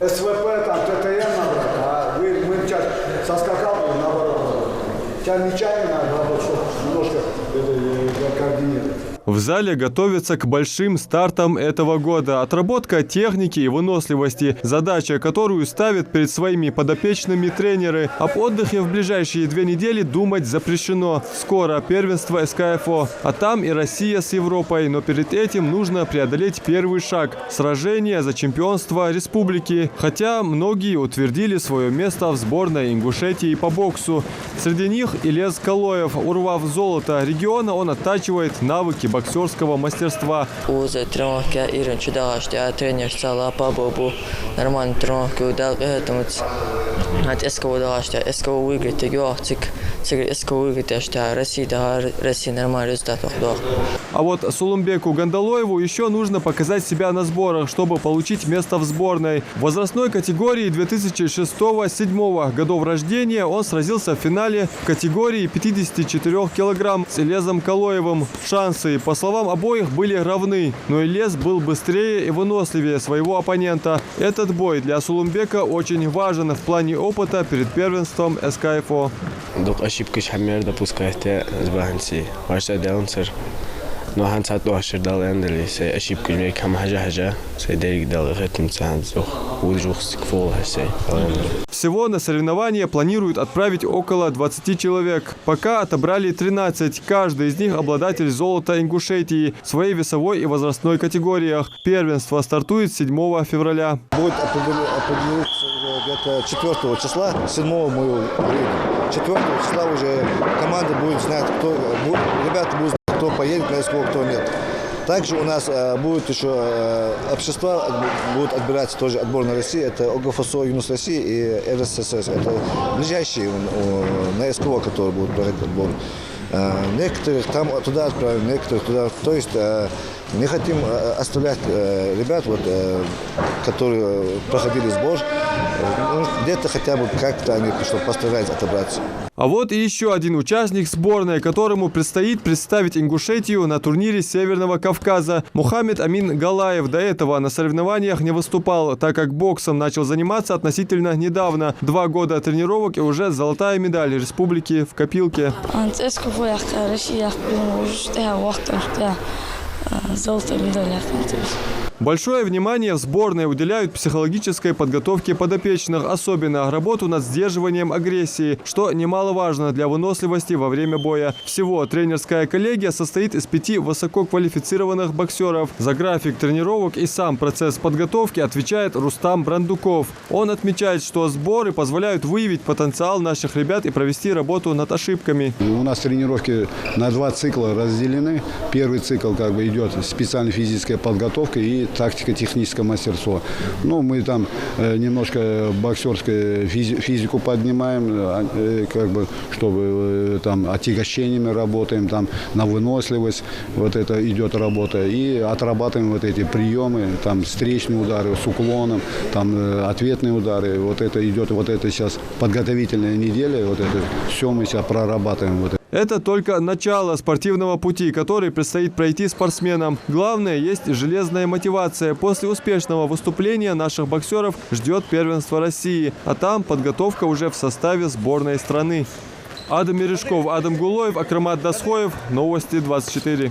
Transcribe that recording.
СВП, там, ТТН надо, а мы сейчас соскакал, наоборот. Сейчас нечаянно надо, чтобы немножко это координировать. В зале готовятся к большим стартам этого года. Отработка техники и выносливости – задача, которую ставят перед своими подопечными тренеры. Об отдыхе в ближайшие 2 недели думать запрещено. Скоро первенство СКФО, а там и Россия с Европой. Но перед этим нужно преодолеть первый шаг – сражение за чемпионство республики. Хотя многие утвердили свое место в сборной Ингушетии по боксу. Среди них Илез Калоев. Урвав золото региона, он оттачивает навыки боксерского мастерства. Уже тренировка ирен чудала, что я тренер стала по бобу. Нормально тренировку удал, поэтому от СКО дала, что СКО выиграет, его СКО выиграет, что Россия нормальный результат. А вот Сулумбеку Гандалоеву еще нужно показать себя на сборах, чтобы получить место в сборной. В возрастной категории 2006-2007 годов рождения он сразился в финале в категории 54 килограмм с Илезом Калоевым. Шансы, по словам обоих, были равны, но Илез был быстрее и выносливее своего оппонента. Этот бой для Сулумбека очень важен в плане опыта перед первенством СКФО. ошибки хамер допускайте збаханси. Ваша делансер. Но хансат уашер дал эндели се ошибки мне кам хажа се дерик дал ритм цанзух уджухс кфол хасе. Всего на соревнования планируют отправить около 20 человек. Пока отобрали 13. Каждый из них обладатель золота Ингушетии в своей весовой и возрастной категориях. Первенство стартует 7 февраля. Будет определиться где-то 4 числа, 7 мы 4 числа уже команда будет знать, кто ребята будут знать, кто поедет на СКО, кто нет. Также у нас будет еще общества, будут отбираться тоже отборная России. Это ОГФСО Юнус России и РССР. Это ближайшие на СКО, которые будут проходить отбор. Некоторых там туда отправим, некоторых туда. То есть не хотим оставлять ребят, которые проходили сбор. Где-то хотя бы как-то они постараются отобраться. А вот и еще один участник сборной, которому предстоит представить Ингушетию на турнире Северного Кавказа. Мухаммед Амин Галаев до этого на соревнованиях не выступал, так как боксом начал заниматься относительно недавно. 2 года тренировок и уже золотая медаль республики в копилке. Большое внимание в сборной уделяют психологической подготовке подопечных, особенно работу над сдерживанием агрессии, что немаловажно для выносливости во время боя. Всего тренерская коллегия состоит из 5 высококвалифицированных боксеров. За график тренировок и сам процесс подготовки отвечает Рустам Брандуков. Он отмечает, что сборы позволяют выявить потенциал наших ребят и провести работу над ошибками. У нас тренировки на 2 цикла разделены. Первый цикл идет специальная физическая подготовка и тактико-техническое мастерство. Ну, мы там немножко боксерскую физику поднимаем, чтобы там отягощениями работаем, там на выносливость, это идет работа. И отрабатываем эти приемы, там встречные удары с уклоном, там ответные удары. Это идет, это сейчас подготовительная неделя, это все мы сейчас прорабатываем. Это только начало спортивного пути, который предстоит пройти спортсменам. Главное, есть железная мотивация. После успешного выступления наших боксеров ждет первенство России, а там подготовка уже в составе сборной страны. Адам Мережков, Адам Гулоев, Акрамат Дасхоев. Новости 24.